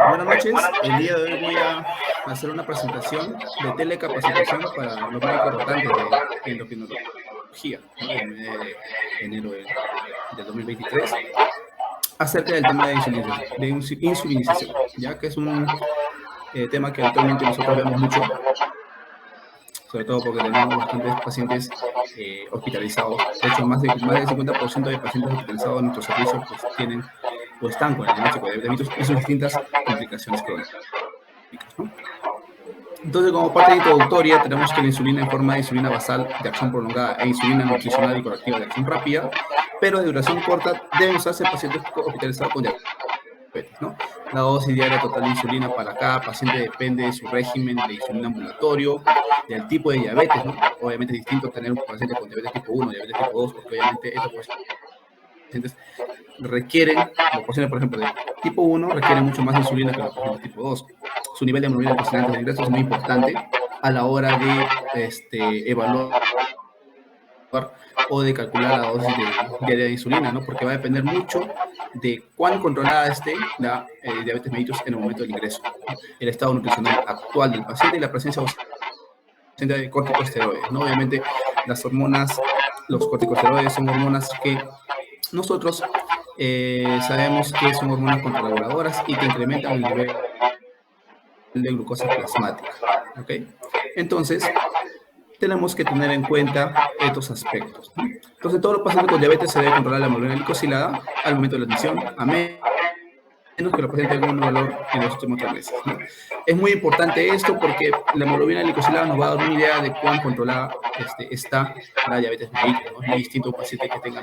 Buenas noches. El día de hoy voy a hacer una presentación de telecapacitación para los médicos rotantes de endocrinología, ¿no? En el mes de enero de 2023, acerca del tema de insulinización, ya que es un tema que actualmente nosotros vemos mucho, sobre todo porque tenemos bastantes pacientes hospitalizados. De hecho, más del 50% de pacientes hospitalizados en nuestro servicio pues, tienen o están con el diagnóstico de diabetes y sus distintas complicaciones crónicas, ¿no? Entonces, como parte introductoria, tenemos que la insulina en forma de insulina basal de acción prolongada e insulina nutricional y correctiva de acción rápida, pero de duración corta, deben usarse en pacientes hospitalizados con diabetes, ¿no? La dosis diaria total de insulina para cada paciente depende de su régimen de insulina ambulatorio, del tipo de diabetes, ¿no? Obviamente es distinto tener un paciente con diabetes tipo 1, diabetes tipo 2, porque obviamente estos pacientes requieren, los pacientes, por ejemplo, de tipo 1 requieren mucho más insulina que los pacientes tipo 2. Su nivel de hemoglobina glucosilante de ingreso es muy importante a la hora de evaluar o de calcular la dosis diaria de insulina, ¿no? Porque va a depender mucho de cuán controlada esté la diabetes mellitus en el momento del ingreso, ¿no? El estado nutricional actual del paciente y la presencia de corticosteroides, ¿no? Obviamente las hormonas, los corticosteroides son hormonas que nosotros sabemos que son hormonas contrarreguladoras y que incrementan el nivel de glucosa plasmática, ¿ok? Entonces, tenemos que tener en cuenta estos aspectos, ¿no? Entonces, todos los pacientes con diabetes se debe controlar la hemoglobina glicosilada al momento de la admisión, a menos que los pacientes tengan un valor en los últimos 3 meses, ¿no? Es muy importante esto porque la hemoglobina glicosilada nos va a dar una idea de cuán controlada está la diabetes mellitus, ¿no? Es muy distinto a un paciente que tenga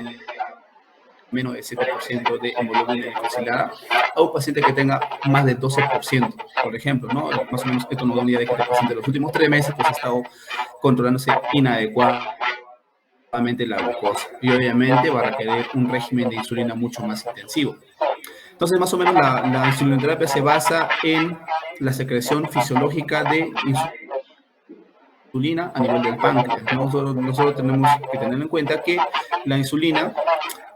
menos del 7% de hemoglobina glicosilada a un paciente que tenga más del 12%, por ejemplo, ¿no? Más o menos esto nos da una idea de que este paciente en los últimos 3 meses pues, ha estado controlándose inadecuadamente la glucosa y obviamente va a requerir un régimen de insulina mucho más intensivo. Entonces, más o menos la insulinoterapia se basa en la secreción fisiológica de insulina a nivel del páncreas, ¿no? Nosotros tenemos que tener en cuenta que la insulina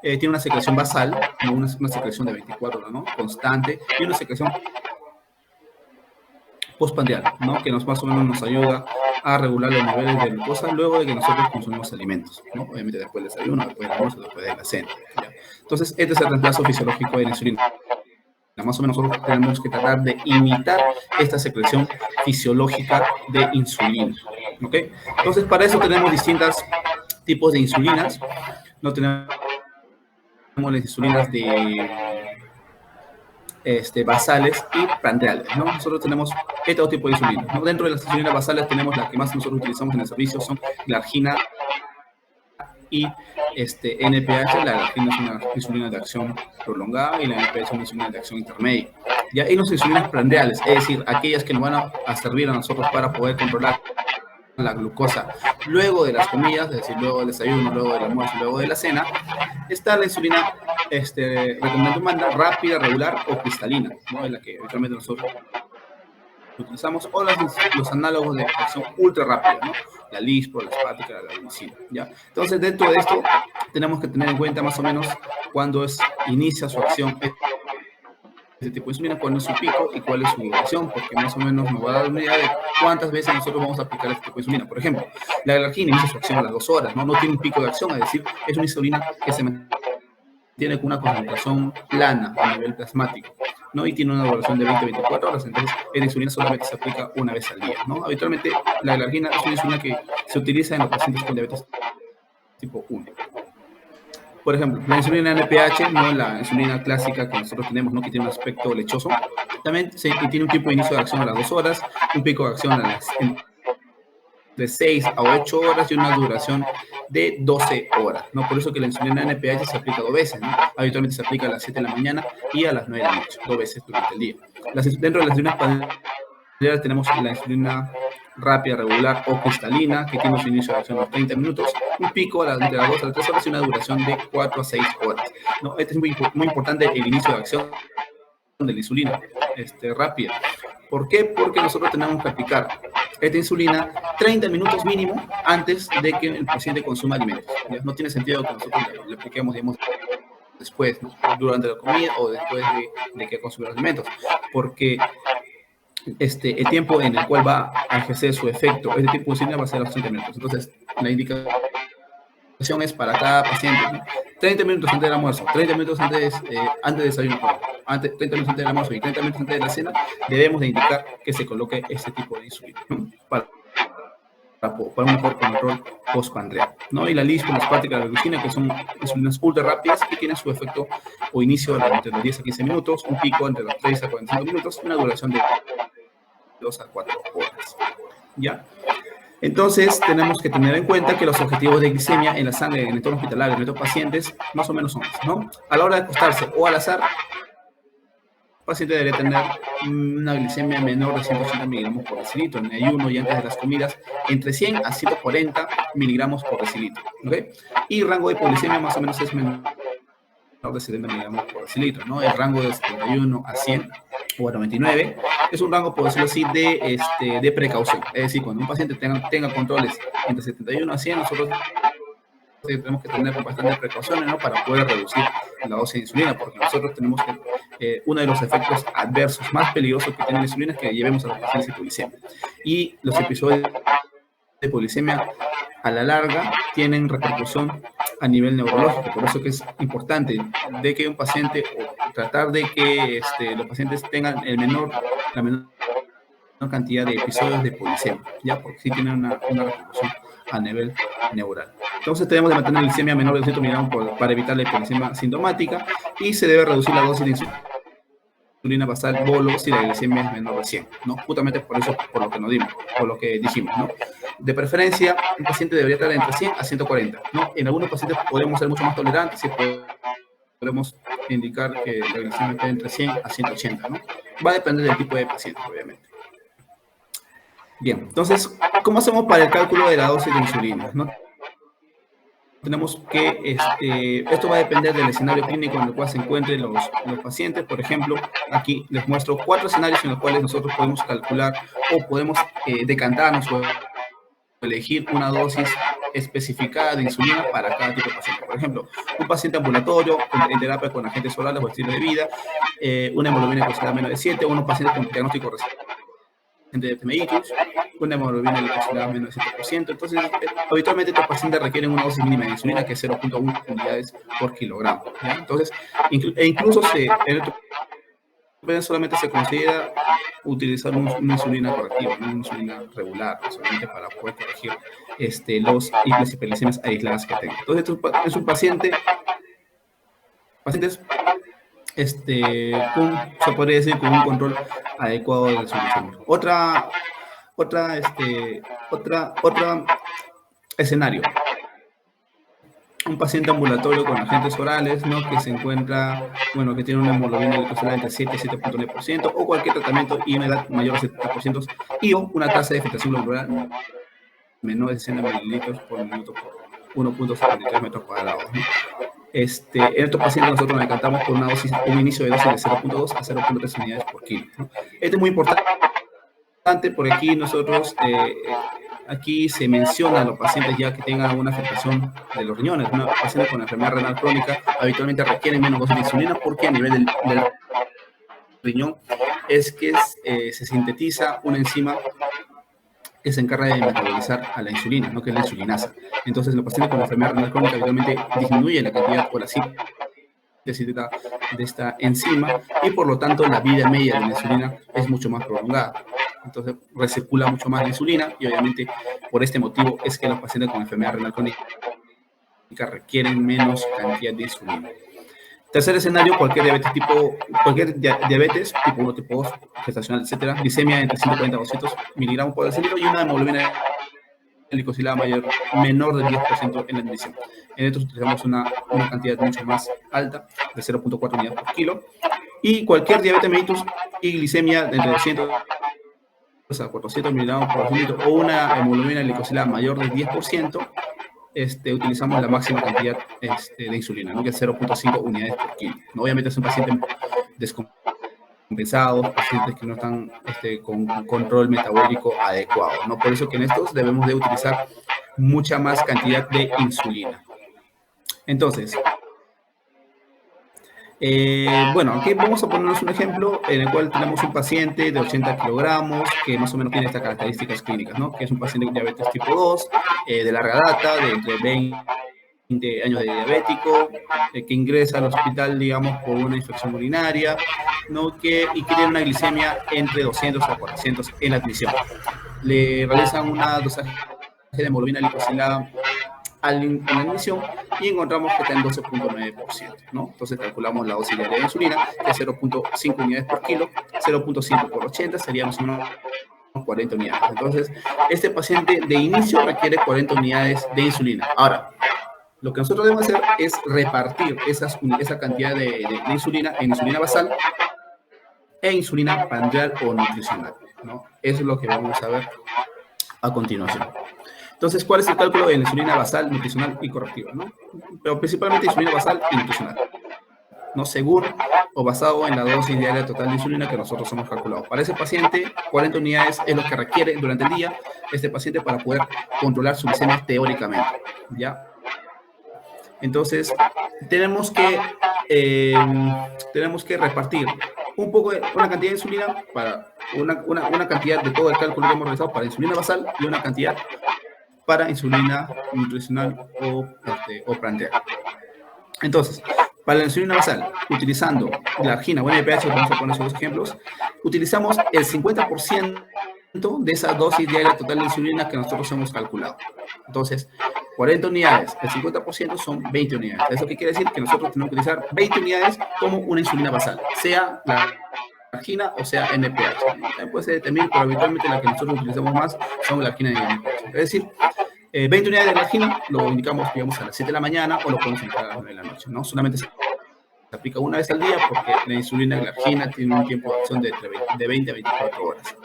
tiene una secreción basal, ¿no? una secreción de 24 horas, ¿no? Constante, y una secreción postprandial, ¿no? Que más o menos nos ayuda a regular los niveles de glucosa luego de que nosotros consumimos alimentos, ¿no? Obviamente después del desayuno, después del almuerzo, después de la cena, ¿ya? Entonces, este es el reemplazo fisiológico de la insulina. Más o menos nosotros tenemos que tratar de imitar esta secreción fisiológica de insulina, ¿ok? Entonces, para eso tenemos distintos tipos de insulinas, no tenemos las insulinas basales y prandiales, ¿no? Nosotros tenemos este tipo de insulinas, ¿no? Dentro de las insulinas basales tenemos las que más nosotros utilizamos en el servicio, son glargina y NPH. La glargina es una insulina de acción prolongada y la NPH es una insulina de acción intermedia. Y hay las insulinas prandiales, es decir, aquellas que nos van a servir a nosotros para poder controlar la glucosa luego de las comidas, es decir, luego del desayuno, luego del almuerzo, luego de la cena. Está la insulina recomendada manda rápida, regular o cristalina, ¿no? Es la que habitualmente nosotros utilizamos, o los análogos de acción ultra rápida, ¿no? La lispro, la espática, la glicina, ¿ya? Entonces, dentro de esto, tenemos que tener en cuenta más o menos cuándo inicia su acción este tipo de insulina, cuál es su pico y cuál es su duración, porque más o menos nos va a dar una idea de cuántas veces nosotros vamos a aplicar este tipo de insulina. Por ejemplo, la glargina inicia su acción a las 2 horas, ¿no? No tiene un pico de acción, es decir, es una insulina que se mantiene con una concentración plana a nivel plasmático, ¿no? Y tiene una duración de 20-24 horas, entonces la insulina solamente se aplica una vez al día, ¿no? Habitualmente la glargina es una insulina que se utiliza en los pacientes con diabetes tipo 1. Por ejemplo, la insulina NPH, no la insulina clásica que nosotros tenemos, ¿no? Que tiene un aspecto lechoso, también tiene un tiempo de inicio de acción a las 2 horas, un pico de acción de 6 a 8 horas y una duración de 12 horas, ¿no? Por eso que la insulina NPH se aplica 2 veces, ¿no? Habitualmente se aplica a las 7 de la mañana y a las 9 de la noche, 2 veces durante el día. Dentro de las insulinas pandiales tenemos la insulina rápida, regular o cristalina, que tiene su inicio de acción a los 30 minutos, un pico entre las 2 a las 3 horas y una duración de 4 a 6 horas, ¿no? Este es muy importante el inicio de acción de la insulina rápida. ¿Por qué? Porque nosotros tenemos que aplicar esta insulina 30 minutos mínimo antes de que el paciente consuma alimentos, ¿ya? No tiene sentido que nosotros le apliquemos, digamos, después, ¿no? Durante la comida o después de que consume los alimentos, porque el tiempo en el cual va a ejercer su efecto, este tiempo de insulina va a ser los 30 minutos. Entonces, la indicación es para cada paciente, ¿no? 30 minutos antes del almuerzo, 30 minutos antes de desayuno, 30 minutos antes del almuerzo y 30 minutos antes de la cena, debemos de indicar que se coloque este tipo de insulina, ¿no? para un mejor control postpandreal, ¿no? Y la lispro-aspática de la glucina, que son insulinas ultra rápidas que tienen su efecto o inicio entre los 10 a 15 minutos, un pico entre los 3 a 45 minutos y una duración de 2 a 4 horas, ¿ya? Entonces, tenemos que tener en cuenta que los objetivos de glicemia en la sangre en el entorno hospitalario de estos pacientes más o menos son estos, ¿no? A la hora de acostarse o al azar, el paciente debería tener una glicemia menor de 180 miligramos por decilitro en ayuno y antes de las comidas, entre 100 a 140 miligramos por decilitro, ¿ok? Y rango de hipoglicemia más o menos es menor de 70 miligramos por decilitro, ¿no? El rango de 71 a 100 o a 99 es un rango, por decirlo así, de precaución. Es decir, cuando un paciente tenga controles entre 71 a 100, nosotros tenemos que tener bastantes precauciones, ¿no? Para poder reducir la dosis de insulina, porque nosotros tenemos que, uno de los efectos adversos más peligrosos que tiene la insulina es que llevemos a los pacientes hipoglicemia. Y los episodios de hipoglicemia a la larga tienen repercusión a nivel neurológico, por eso que es importante de que un paciente, o tratar de que los pacientes tengan la menor cantidad de episodios de hipoglicemia, ya, porque sí tienen una repercusión a nivel neural. Entonces tenemos que mantener la glicemia menor de 200 miligramos para evitar la hipoglicemia sintomática y se debe reducir la dosis de insulina basal bolo si la glicemia es menor de 100, ¿no? Justamente por eso, por lo que dijimos, ¿no? De preferencia, un paciente debería estar entre 100 a 140, ¿no? En algunos pacientes podemos ser mucho más tolerantes y podemos indicar que la glicemia esté entre 100 a 180, ¿no? Va a depender del tipo de paciente, obviamente. Bien, entonces, ¿cómo hacemos para el cálculo de la dosis de insulina, ¿no? Tenemos que, esto va a depender del escenario clínico en el cual se encuentren los pacientes. Por ejemplo, aquí les muestro 4 escenarios en los cuales nosotros podemos calcular o podemos decantarnos o elegir una dosis especificada de insulina para cada tipo de paciente. Por ejemplo, un paciente ambulatorio en terapia con agentes orales o estilo de vida, una hemoglobina glucosilada menos de 7, o un paciente con diagnóstico reciente de mellitus, una hemoglobina glucosilada menos de 7%. Entonces, habitualmente estos pacientes requieren una dosis mínima de insulina que es 0.1 unidades por kilogramo, ¿ya? Entonces, incluso solamente se considera utilizar una insulina correctiva, no una insulina regular, solamente para poder corregir las hiperglicemias aisladas que tenga. Entonces, esto es un pacientes se podría decir con un control adecuado de su glicemia. Otra escenario. Un paciente ambulatorio con agentes orales, ¿no? Que se encuentra, bueno, que tiene una hemoglobina glucosilada entre 7 y 7.9%, o cualquier tratamiento y una edad mayor a 70%, y una tasa de filtración glomerular menor de 60 mililitros por minuto por 1.73 metros cuadrados, ¿no? En estos pacientes nosotros nos decantamos por un inicio de dosis de 0.2 a 0.3 unidades por kilo, ¿no? Esto es muy importante porque aquí nosotros, aquí se menciona a los pacientes ya que tengan una afectación de los riñones. Una paciente con enfermedad renal crónica habitualmente requieren menos dosis de insulina porque a nivel del riñón es que se sintetiza una enzima que se encarga de metabolizar a la insulina, ¿no? Que es la insulinasa. Entonces, los pacientes con enfermedad renal crónica habitualmente disminuye la cantidad o la síntesis de esta enzima y por lo tanto la vida media de la insulina es mucho más prolongada. Entonces recircula mucho más la insulina y obviamente por este motivo es que los pacientes con enfermedad renal crónica requieren menos cantidad de insulina. Tercer escenario, cualquier diabetes tipo 1, tipo 2, gestacional, etcétera, glicemia entre 140 a 200 miligramos por decilitro y una hemoglobina glicosilada menor del 10% en la medición. En estos utilizamos una cantidad mucho más alta, de 0.4 unidades por kilo. Y cualquier diabetes mellitus y glicemia de entre 200 a 400 miligramos por decilitro o una hemoglobina glicosilada mayor del 10%, utilizamos la máxima cantidad de insulina, ¿no? Que es 0.5 unidades por kilo. ¿No? Obviamente es un paciente descompensados, pacientes que no están con un control metabólico adecuado, ¿no? Por eso que en estos debemos de utilizar mucha más cantidad de insulina. Entonces, Bueno, aquí vamos a ponernos un ejemplo en el cual tenemos un paciente de 80 kilogramos que más o menos tiene estas características clínicas, ¿no? Que es un paciente con diabetes tipo 2, de larga data, de entre 20 años de diabético, que ingresa al hospital, digamos, por una infección urinaria, ¿no? Y que tiene una glicemia entre 200 a 400 en la admisión. Le realizan una dosaje de hemoglobina glicosilada en la admisión y encontramos que está en 12.9%, ¿no? Entonces calculamos la dosis diaria de insulina, que es 0.5 unidades por kilo, 0.5 por 80 sería más o menos 40 unidades. Entonces, este paciente de inicio requiere 40 unidades de insulina. Ahora, lo que nosotros debemos hacer es repartir esa cantidad de insulina en insulina basal e insulina prandial o nutricional, ¿no? Eso es lo que vamos a ver a continuación. Entonces, ¿cuál es el cálculo de la insulina basal, nutricional y correctiva, ¿no? Pero principalmente insulina basal y nutricional, ¿no? Según o basado en la dosis diaria total de insulina que nosotros hemos calculado. Para ese paciente, 40 unidades es lo que requiere durante el día este paciente para poder controlar su glicemia teóricamente, ¿ya? Entonces, tenemos que repartir un poco una cantidad de insulina para una cantidad de todo el cálculo que hemos realizado para insulina basal y una cantidad para insulina nutricional o prandial. Entonces, para la insulina basal, utilizando la argina o NPH, vamos a poner esos dos ejemplos, utilizamos el 50% de esa dosis diaria total de insulina que nosotros hemos calculado. Entonces, 40 unidades, el 50% son 20 unidades. ¿Eso qué quiere decir? Que nosotros tenemos que utilizar 20 unidades como una insulina basal, sea la argina o sea NPH. Puede ser de 1000, pero habitualmente la que nosotros utilizamos más son la argina y NPH. Es decir, 20 unidades de la argina lo indicamos, digamos, a las 7 de la mañana o lo podemos indicar a las 9 de la noche, ¿no? Solamente se aplica una vez al día porque la insulina y la argina tienen un tiempo de acción de 20 a 24 horas.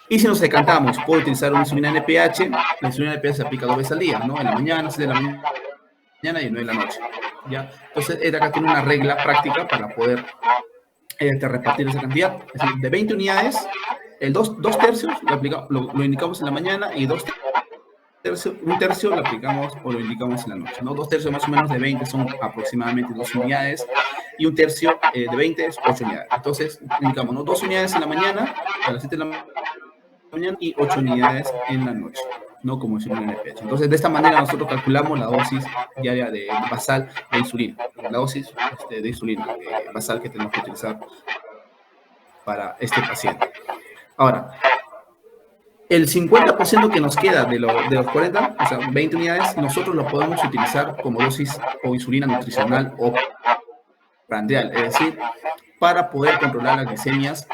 Y si nos decantamos por utilizar una insulina NPH, la insulina NPH se aplica 2 veces al día, ¿no? En la mañana, 7 de la mañana y 9 de la noche, ¿ya? Entonces, acá tiene una regla práctica para poder repartir esa cantidad. Es decir, de 20 unidades, el 2 tercios lo indicamos en la mañana y un tercio lo aplicamos o lo indicamos en la noche, ¿no? 2 tercios más o menos de 20 son aproximadamente 2 unidades y un tercio de 20 es 8 unidades. Entonces, indicamos, ¿no? 2 unidades en la mañana, a las 7 de la mañana y 8 unidades en la noche, ¿no? Como insulina en el pecho. Entonces, de esta manera nosotros calculamos la dosis diaria basal de insulina, la dosis de insulina basal que tenemos que utilizar para este paciente. Ahora, el 50% que nos queda de los 40, o sea, 20 unidades, nosotros lo podemos utilizar como dosis o insulina nutricional o prandial, es decir, para poder controlar las glicemias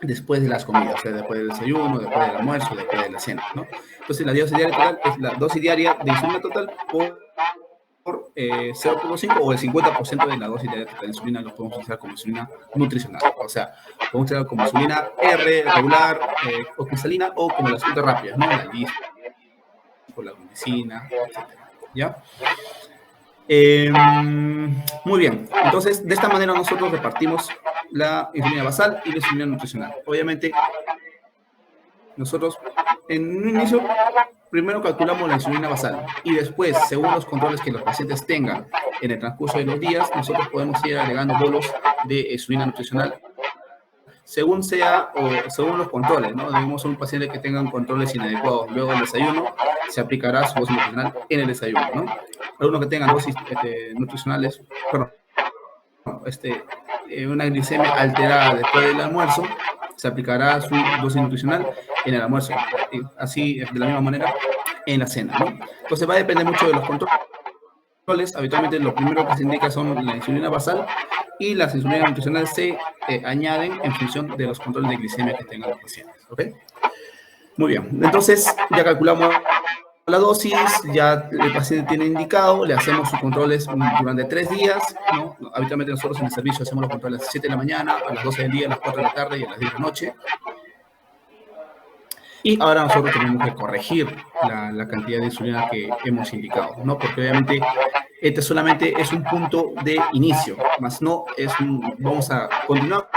después de las comidas, o sea, después del desayuno, después del almuerzo, después de la cena, ¿no? Entonces, la dosis diaria total es la dosis diaria de insulina total por 0.5 o el 50% de la dosis diaria total de insulina lo podemos utilizar como insulina nutricional. O sea, podemos utilizar como insulina R, regular, o cristalina, o como las ultra rápidas, ¿no? La LIS, o la glucina, etc. ¿Ya? Muy bien. Entonces, de esta manera nosotros repartimos la insulina basal y la insulina nutricional. Obviamente, nosotros en un inicio primero calculamos la insulina basal y después, según los controles que los pacientes tengan en el transcurso de los días, nosotros podemos ir agregando bolos de insulina nutricional según sea o según los controles, ¿no? Debemos un paciente que tenga controles inadecuados luego del desayuno, se aplicará su dosis nutricional en el desayuno, ¿no? Algunos que tengan dosis nutricionales, perdón, una glicemia alterada después del almuerzo, se aplicará su dosis nutricional en el almuerzo, y así de la misma manera en la cena, ¿no? Entonces va a depender mucho de los controles. Habitualmente lo primero que se indica son la insulina basal y las insulinas nutricionales se añaden en función de los controles de glicemia que tengan los pacientes, ¿ok? Muy bien, entonces ya calculamos la dosis, ya el paciente tiene indicado, le hacemos sus controles durante 3 días, ¿no? Habitualmente nosotros en el servicio hacemos los controles a las 7 de la mañana, a las 12 del día, a las 4 de la tarde y a las 10 de la noche. Y ahora nosotros tenemos que corregir la cantidad de insulina que hemos indicado, ¿no? Porque obviamente este solamente es un punto de inicio, más no es vamos a continuar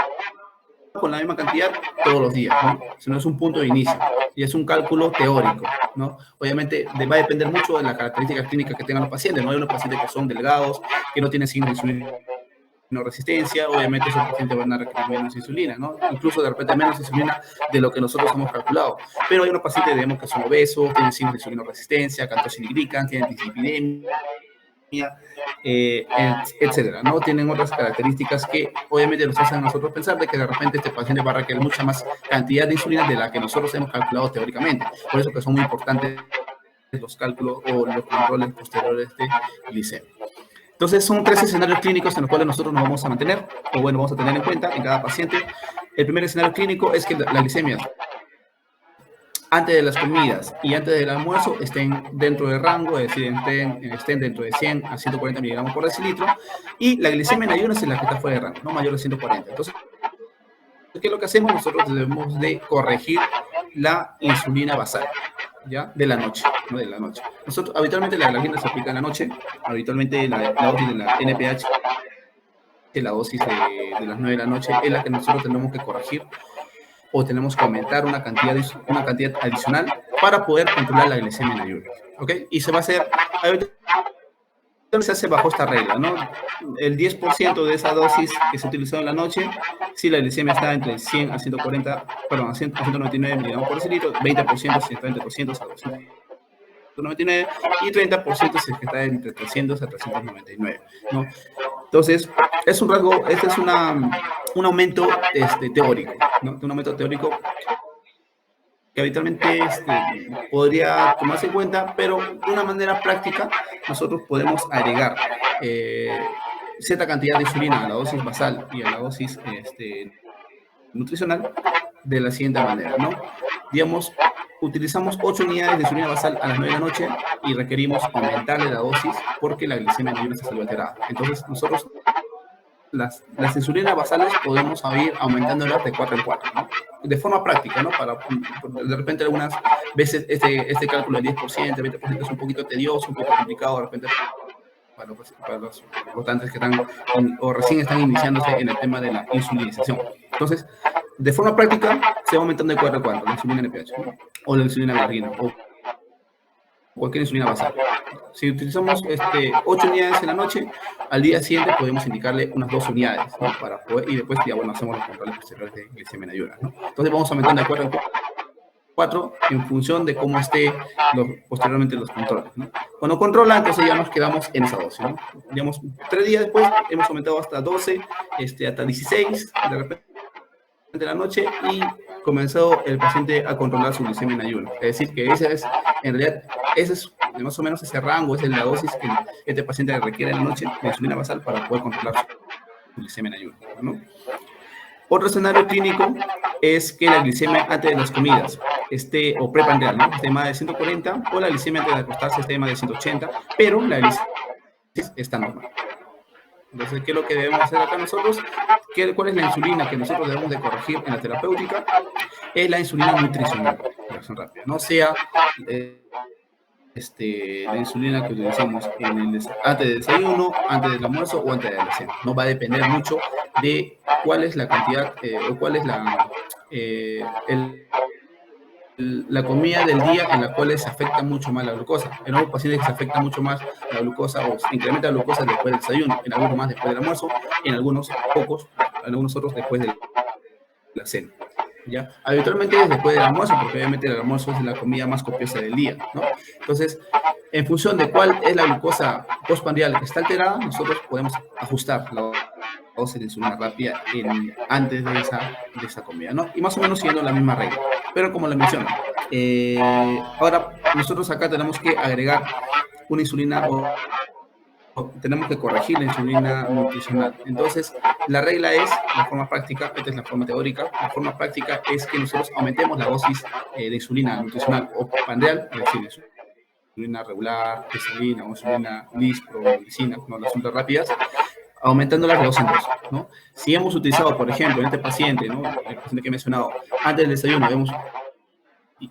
con la misma cantidad todos los días, ¿no? Sino es un punto de inicio y es un cálculo teórico, ¿no? Obviamente va a depender mucho de las características clínicas que tengan los pacientes, ¿no? Hay unos pacientes que son delgados, que no tienen signos de insulina resistencia, obviamente esos pacientes van a requerir menos insulina, ¿no? Incluso de repente menos insulina de lo que nosotros hemos calculado. Pero hay unos pacientes, digamos, que son obesos, tienen signos de insulinoresistencia, cantosinigrican, tienen dislipidemia, etcétera, ¿no? Tienen otras características que obviamente nos hacen a nosotros pensar de que de repente este paciente va a requerir mucha más cantidad de insulina de la que nosotros hemos calculado teóricamente. Por eso que son muy importantes los cálculos o los controles posteriores de glicemia. Entonces, son 3 escenarios clínicos en los cuales nosotros nos vamos a mantener, o bueno, vamos a tener en cuenta en cada paciente. El primer escenario clínico es que la glicemia antes de las comidas y antes del almuerzo estén dentro del rango, es decir, estén dentro de 100 a 140 miligramos por decilitro, y la glicemia en ayunas es la que está fuera de rango, no mayor de 140. Entonces, ¿qué es lo que hacemos? Nosotros debemos de corregir la insulina basal, ¿ya? De la noche, ¿no? De la noche. Nosotros, habitualmente la glargina se aplica en la noche, habitualmente la dosis de la NPH, la dosis de las 9 de la noche, es la que nosotros tenemos que corregir o tenemos que aumentar una cantidad adicional para poder controlar la glicemia en ayunas, ¿ok? Y se va a hacer, se hace bajo esta regla, ¿no? El 10% de esa dosis que se utilizó en la noche, si la glicemia está entre 100 a 140, perdón, a 199 miligramos por decilitro, 20% si está entre 200 a 299 y 30% si está entre 300 a 399, ¿no? Entonces, es un rasgo, este es un aumento teórico, ¿no? Un aumento teórico que habitualmente podría tomarse en cuenta, pero de una manera práctica nosotros podemos agregar cierta cantidad de insulina a la dosis basal y a la dosis nutricional de la siguiente manera, ¿no? Digamos, utilizamos 8 unidades de insulina basal a las 9 de la noche y requerimos aumentarle la dosis porque la glicemia en ayunas se salió alterada. Entonces, nosotros las insulinas basales podemos ir aumentándolas de 4 en 4, ¿no? De forma práctica, ¿no? De repente algunas veces este cálculo del 10%, 20% es un poquito tedioso, un poco complicado de repente para los votantes que están o recién están iniciándose en el tema de la insulinización. Entonces, de forma práctica, se va aumentando de 4 en 4, la insulina NPH, ¿no? O la insulina glargina, o cualquier insulina basal. Si utilizamos 8 unidades en la noche, al día siguiente podemos indicarle unas 2 unidades, ¿no? Para poder, y después ya, bueno, hacemos los controles posteriores de glicemia en ayunas, ¿no? Entonces vamos aumentando de 4 en 4 en función de cómo esté posteriormente los controles, ¿no? Cuando controla, entonces ya nos quedamos en esa dosis, ¿no? Digamos, 3 días después hemos aumentado hasta 12, hasta 16, de repente de la noche, y comenzó el paciente a controlar su glicemia en ayuno. Es decir, que en realidad, ese es más o menos ese rango, esa es la dosis que este paciente requiere en la noche de insulina basal para poder controlar su glicemia en ayuno, ¿no? Otro escenario clínico es que la glicemia antes de las comidas o preprandial, ¿no? Esté más de 140, o la glicemia antes de acostarse esté más de 180, pero la glicemia está normal. Entonces, ¿qué es lo que debemos hacer acá nosotros? ¿Cuál es la insulina que nosotros debemos de corregir en la terapéutica? Es la insulina nutricional, reacción rápida. No sea la insulina que utilizamos antes del desayuno, antes del almuerzo o antes de la cena. No va a depender mucho de cuál es la cantidad o cuál es la comida del día en la cual se afecta mucho más la glucosa. En algunos pacientes se afecta mucho más la glucosa o se incrementa la glucosa después del desayuno, en algunos más después del almuerzo, en algunos pocos, en algunos otros después de la cena, ¿ya? Habitualmente es después del almuerzo, porque obviamente el almuerzo es la comida más copiosa del día, ¿no? Entonces, en función de cuál es la glucosa postprandial que está alterada, nosotros podemos ajustar la dosis de insulina rápida antes de esa comida, ¿no? Y más o menos siguiendo la misma regla. Pero como les menciono, ahora nosotros acá tenemos que agregar una insulina o tenemos que corregir la insulina nutricional. Entonces, la regla es, la forma práctica, esta es la forma teórica, la forma práctica es que nosotros aumentemos la dosis de insulina nutricional o prandial, es decir, insulina regular, cristalina o insulina lispro, glicina, no las ultra rápidas, aumentándolas de 2 en 2, ¿no? Si hemos utilizado, por ejemplo, en este paciente, ¿no? El paciente que he mencionado, antes del desayuno, vemos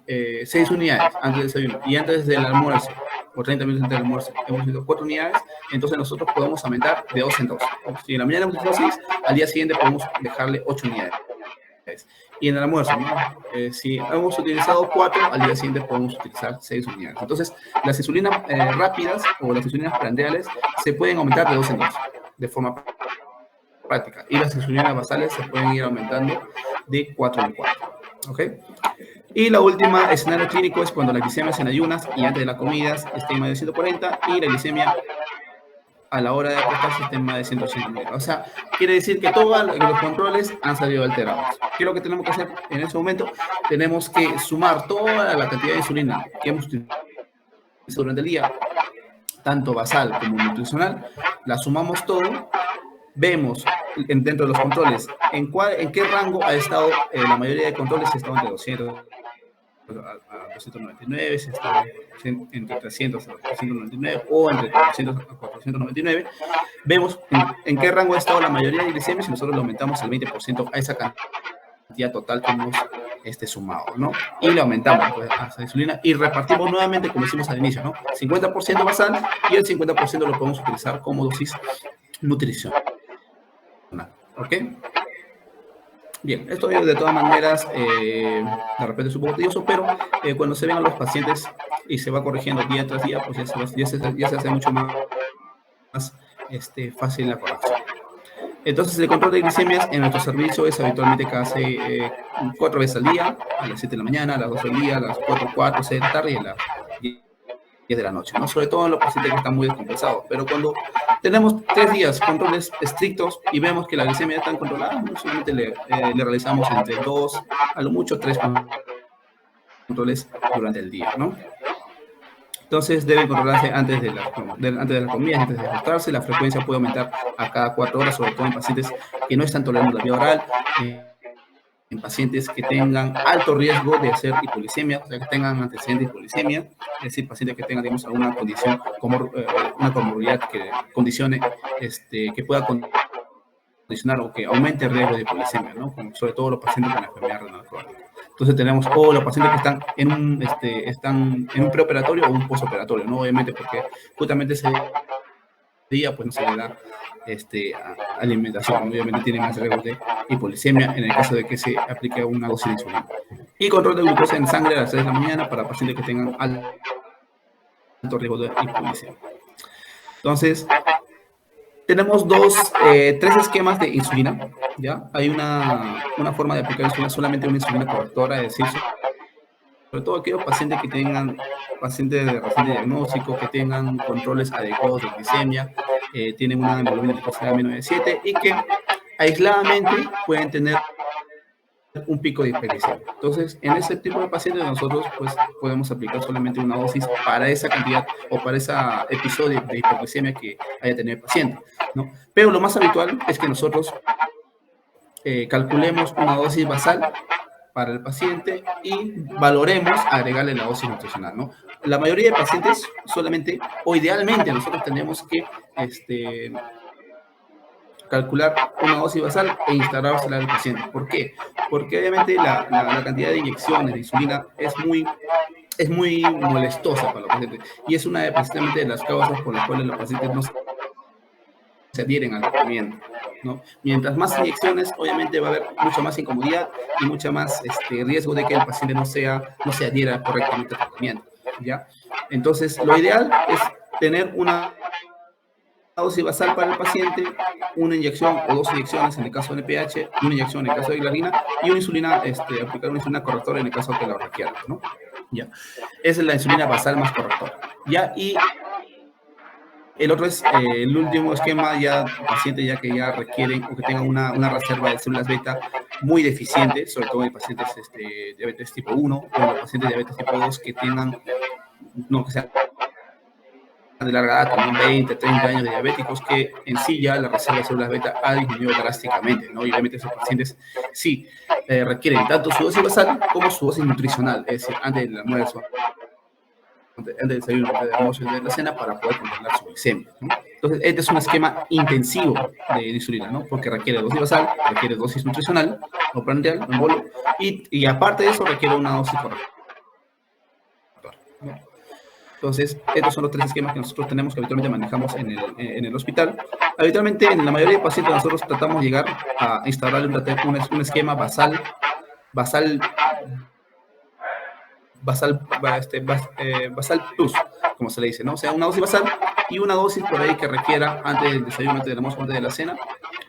6 unidades antes del desayuno y antes del almuerzo, o 30 minutos antes del almuerzo, hemos utilizado 4 unidades, entonces nosotros podemos aumentar de 2 en 2. Si en la mañana hemos utilizado 6, al día siguiente podemos dejarle 8 unidades. Y en el almuerzo, ¿no? Si hemos utilizado 4, al día siguiente podemos utilizar 6 unidades. Entonces, las insulinas rápidas o las insulinas prandiales se pueden aumentar de 2 en 2, de forma práctica. Y las insulinas basales se pueden ir aumentando de 4 en 4. ¿Ok? Y la última escenario clínico es cuando la glicemia en ayunas y antes de las comidas esté en más de 140 y la glicemia a la hora de acostarse esté en más de 180. O sea, quiere decir que todos los controles han salido alterados. ¿Qué es lo que tenemos que hacer en ese momento? Tenemos que sumar toda la cantidad de insulina que hemos utilizado durante el día, tanto basal como nutricional, la sumamos todo, vemos dentro de los controles en qué rango ha estado, la mayoría de controles ha estado entre 200 a 299, si está entre 300 a 399 o entre 300 a 499, vemos en qué rango ha estado la mayoría de glicemias y nosotros le aumentamos el 20% a esa cantidad total que hemos sumado, ¿no? Y le aumentamos pues, a esa insulina y repartimos nuevamente, como hicimos al inicio, ¿no? 50% basal y el 50% lo podemos utilizar como dosis nutricional. ¿Ok? Bien, esto de todas maneras, de repente es un poco tedioso, pero cuando se ven a los pacientes y se va corrigiendo día tras día, pues ya se hace mucho más fácil la corrección. Entonces, el control de glicemias en nuestro servicio es habitualmente que hace 4 veces al día, a las 7 de la mañana, a las 2 del día, a las 4, 6 de la tarde y a las 10 de la noche, ¿no? Sobre todo en los pacientes que están muy descompensados. Pero cuando tenemos 3 días controles estrictos y vemos que la glicemia está controlada, no solamente le realizamos entre 2, a lo mucho 3 controles durante el día, ¿no? Entonces deben controlarse antes de la comida, antes de acostarse. La frecuencia puede aumentar a cada 4 horas, sobre todo en pacientes que no están tolerando la vía oral, en pacientes que tengan alto riesgo de hacer hipoglicemia, o sea, que tengan antecedentes de hipoglicemia, es decir, pacientes que tengan, digamos, alguna condición, como una comorbilidad que condicione, que pueda condicionar o que aumente el riesgo de hipoglicemia, ¿no? Sobre todo los pacientes con enfermedad renal crónica. Entonces tenemos los pacientes que están en un preoperatorio o un postoperatorio, ¿no? Obviamente porque justamente ese día pues no se le da alimentación, obviamente tiene más riesgo de hipoglicemia en el caso de que se aplique una dosis de insulina. Y control de glucosa en sangre a las 6 de la mañana para pacientes que tengan alto riesgo de hipoglicemia. Entonces, tenemos 3 esquemas de insulina, ¿ya? Hay una forma de aplicar insulina, solamente una insulina correctora, es decir, sobre todo aquellos pacientes que tengan, pacientes de reciente diagnóstico, que tengan controles adecuados de glicemia, tienen una hemoglobina glicosilada menos de 7 y que aisladamente pueden tener un pico de hiperglicemia. Entonces, en ese tipo de pacientes nosotros pues podemos aplicar solamente una dosis para esa cantidad o para ese episodio de hiperglicemia que haya tenido el paciente, ¿no? Pero lo más habitual es que nosotros calculemos una dosis basal para el paciente y valoremos agregarle la dosis nutricional, ¿no? La mayoría de pacientes solamente, o idealmente, nosotros tenemos que calcular una dosis basal e instalársela al paciente. ¿Por qué? Porque obviamente la cantidad de inyecciones de insulina es muy molestosa para los pacientes y es una precisamente de las causas por las cuales los pacientes no se adhieren al tratamiento, ¿no? Mientras más inyecciones, obviamente va a haber mucha más incomodidad y mucha más riesgo de que el paciente no se adhiera correctamente al tratamiento, ¿ya? Entonces, lo ideal es tener una dosis basal para el paciente, una inyección o 2 inyecciones en el caso de NPH, una inyección en el caso de glargina y una insulina, aplicar una insulina correctora en el caso que lo requiera, ¿no? ¿Ya? Esa es la insulina basal más correctora, ¿ya? Y el otro es el último esquema, ya pacientes ya que ya requieren o que tengan una reserva de células beta muy deficiente, sobre todo en pacientes diabetes tipo 1 o en los pacientes de diabetes tipo 2 que tengan, no que sean de larga edad, como 20, 30 años de diabéticos, que en sí ya la reserva de células beta ha disminuido drásticamente, ¿no? Y obviamente esos pacientes sí requieren tanto su dosis basal como su dosis nutricional, es decir, antes del almuerzo, antes del desayuno, antes del almuerzo y antes de la cena para poder controlar su glicemia, ¿no? Entonces, este es un esquema intensivo de insulina, ¿no? Porque requiere dosis basal, requiere dosis nutricional, o prandial, en bolo, y aparte de eso requiere una dosis correcta, ¿no? Entonces, estos son los 3 esquemas que nosotros tenemos, que habitualmente manejamos en el hospital. Habitualmente, en la mayoría de pacientes, nosotros tratamos de llegar a instalar un esquema basal plus, como se le dice, ¿no? O sea, una dosis basal y una dosis por ahí que requiera antes del desayuno, antes del almuerzo, antes de la cena,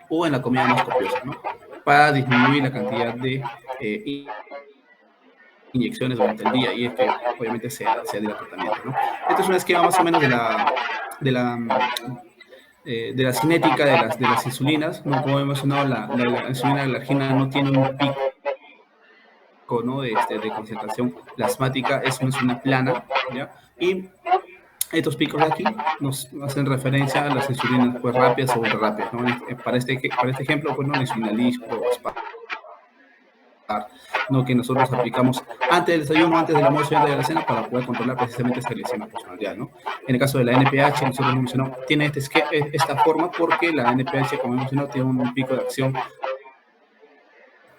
o en la comida más copiosa, ¿no? Para disminuir la cantidad de inyecciones durante el día, y es que obviamente sea de tratamiento, ¿no? Este es un esquema más o menos de la, de la cinética de las insulinas, ¿no? Como hemos mencionado, la insulina de la glargina no tiene un pico, ¿no? De concentración plasmática, es una insulina plana, ¿ya? Y estos picos de aquí nos hacen referencia a las insulinas pues, rápidas o ultra rápidas, ¿no? Para este ejemplo, pues, ¿no? La insulina Lispro, ¿no? Que nosotros aplicamos antes del desayuno, antes del almuerzo y antes de la cena para poder controlar precisamente esta glicemia postprandial, ¿no? En el caso de la NPH, nosotros hemos mencionado, tiene esta forma porque la NPH, como hemos mencionado, tiene un pico de acción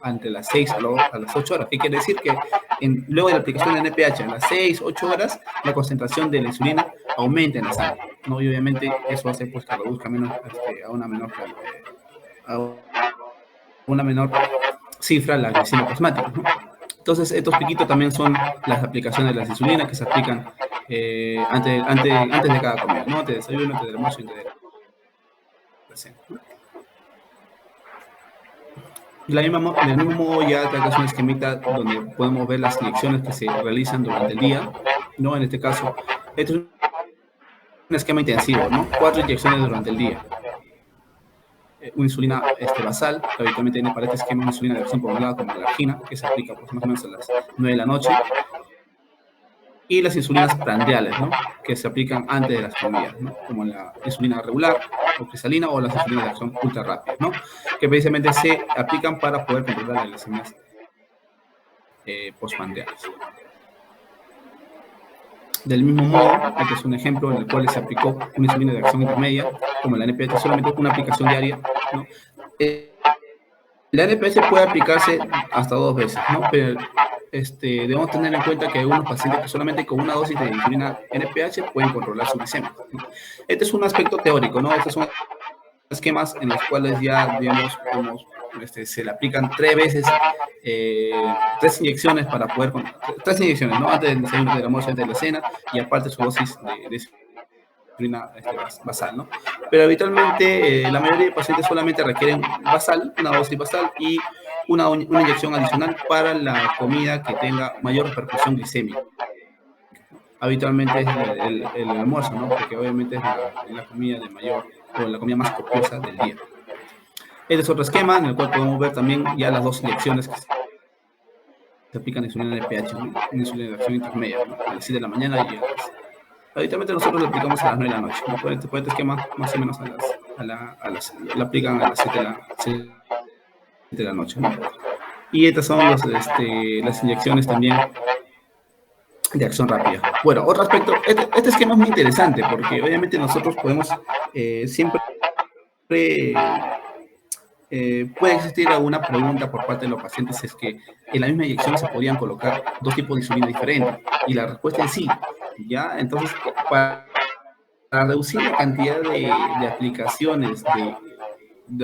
entre las 6 a las 8 horas. ¿Qué quiere decir? Que luego de la aplicación de NPH a las 6, 8 horas, la concentración de la insulina aumenta en la sangre, ¿no? Y obviamente eso hace pues, que reduzca menos, a una menor cifra la glicemia plasmática, ¿no? Entonces, estos piquitos también son las aplicaciones de las insulinas que se aplican antes de cada comida, ¿no? Antes del desayuno, antes del almuerzo y antes de la cena, ¿no? Del mismo modo, ya te hagas un esquemita donde podemos ver las inyecciones que se realizan durante el día, ¿no? En este caso, esto es un esquema intensivo, ¿no? 4 inyecciones durante el día. Una insulina basal, que habitualmente tiene para este esquema una insulina de acción prolongada como la glargina, que se aplica pues, más o menos a las 9 de la noche, y las insulinas prandiales, ¿no? Que se aplican antes de las comidas, ¿no? Como la insulina regular o cristalina o las insulinas de acción ultra rápida, ¿no? Que precisamente se aplican para poder controlar las glicemias postprandiales. Del mismo modo, este es un ejemplo en el cual se aplicó una insulina de acción intermedia, como la NPH, solamente una aplicación diaria, ¿no? La NPH puede aplicarse hasta 2 veces, ¿no? Pero debemos tener en cuenta que hay algunos pacientes que solamente con una dosis de insulina NPH pueden controlar su glicemia, ¿no? Este es un aspecto teórico, ¿no? Estos son esquemas en los cuales ya, digamos, se le aplican 3 veces, 3 inyecciones para poder, 3 inyecciones, ¿no? Antes del desayuno, del almuerzo, antes de la cena, y aparte su dosis de insulina basal, ¿no? Pero habitualmente la mayoría de pacientes solamente requieren basal, una dosis basal y una inyección adicional para la comida que tenga mayor repercusión glicémica. Habitualmente es el almuerzo, ¿no? Porque obviamente es la comida de mayor, o la comida más copiosa del día. Este es otro esquema en el cual podemos ver también ya las 2 inyecciones que se aplican de insulina NPH, ¿no? Una insulina de acción intermedia, ¿no? A las 7 de la mañana y a las... Habitualmente nosotros lo aplicamos a las 9 de la noche, ¿no? Por este esquema, más o menos lo aplican a las 7 de la noche, ¿no? Y estas son las inyecciones también de acción rápida. Bueno, otro aspecto, este esquema es muy interesante porque obviamente nosotros podemos siempre... puede existir alguna pregunta por parte de los pacientes, es que en la misma inyección se podrían colocar 2 tipos de insulina diferentes, y la respuesta es sí, ¿ya? Entonces, para reducir la cantidad de aplicaciones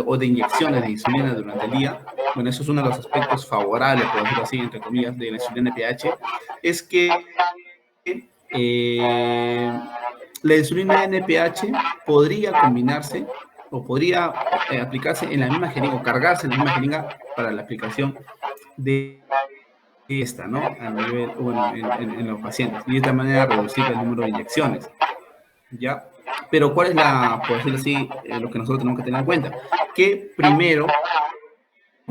o de inyecciones de insulina durante el día, bueno, eso es uno de los aspectos favorables, por decirlo así, entre comillas, de la insulina NPH, es que la insulina NPH podría combinarse o podría aplicarse en la misma jeringa o cargarse en la misma jeringa para la aplicación de esta, ¿no? A nivel, bueno, en los pacientes. Y de esta manera reducir el número de inyecciones, ¿ya? Pero ¿cuál es por decirlo así, lo que nosotros tenemos que tener en cuenta? Que primero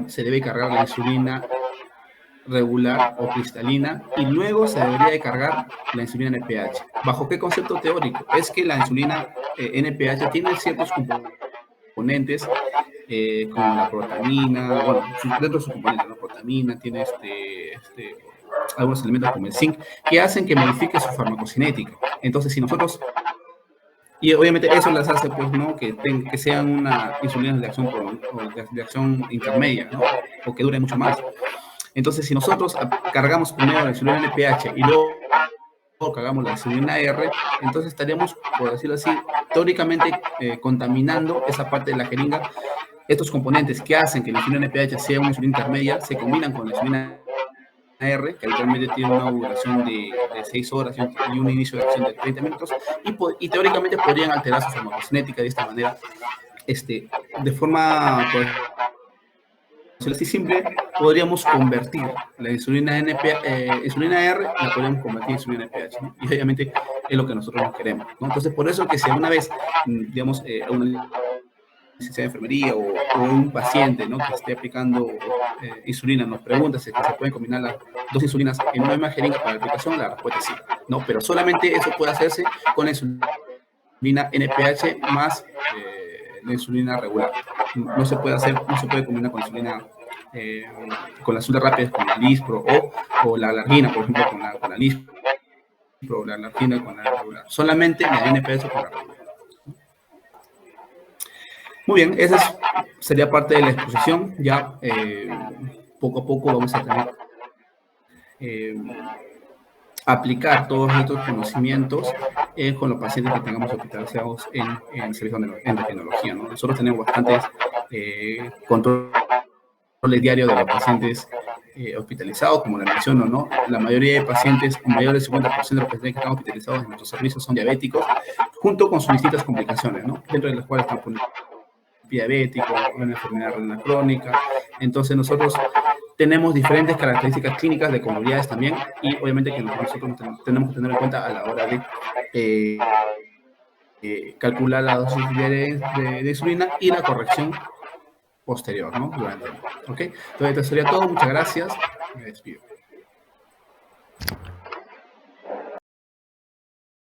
se debe cargar la insulina regular o cristalina y luego se debería de cargar la insulina NPH. ¿Bajo qué concepto teórico? Es que la insulina NPH tiene ciertos componentes como la protamina, bueno, dentro de sus componentes, la protamina tiene algunos elementos como el zinc que hacen que modifique su farmacocinética. Entonces, si nosotros... Y obviamente eso las hace, pues, ¿no? Que sean una insulina de acción intermedia, ¿no? O que dure mucho más. Entonces, si nosotros cargamos primero la insulina NPH y luego cargamos la insulina R, entonces estaríamos, por decirlo así, teóricamente contaminando esa parte de la jeringa. Estos componentes que hacen que la insulina NPH sea una insulina intermedia se combinan con la insulina R, que habitualmente tiene una duración de 6 horas y un inicio de acción de 30 minutos, y teóricamente podrían alterar su farmacocinética de esta manera, de forma, por decirlo así simple, podríamos convertir la insulina insulina R, la podríamos convertir en insulina NPH, ¿no? Y obviamente es lo que nosotros no queremos, ¿no? Entonces, por eso que si alguna vez, digamos, una licenciada de enfermería o un paciente, ¿no?, que esté aplicando insulina nos pregunta si se pueden combinar las dos insulinas en una misma jeringa para la aplicación, la respuesta es sí, ¿no? Pero solamente eso puede hacerse con la insulina NPH más la insulina regular. No se puede hacer, no se puede combinar con insulina con la azúcar rápida, con la Lispro o la alargina, por ejemplo, con la Lispro, o la alargina con la regular. Solamente la NPH con la regular. Muy bien, esa sería parte de la exposición. Ya poco a poco vamos a tener aplicar todos estos conocimientos con los pacientes que tengamos hospitalizados en servicio de endocrinología, ¿no? Nosotros tenemos bastantes controles diarios de los pacientes hospitalizados, como les menciono, ¿no? La mayoría de pacientes, un mayor del 50% de los pacientes que están hospitalizados en nuestros servicios son diabéticos, junto con sus distintas complicaciones, ¿no? Dentro de las cuales están diabético, una enfermedad renal crónica. Entonces nosotros tenemos diferentes características clínicas de comorbilidades también, y obviamente que nosotros tenemos que tener en cuenta a la hora de calcular la dosis de insulina y la corrección posterior, ¿no? Durante el, ¿ok? Entonces, esto sería todo. Muchas gracias. Me despido.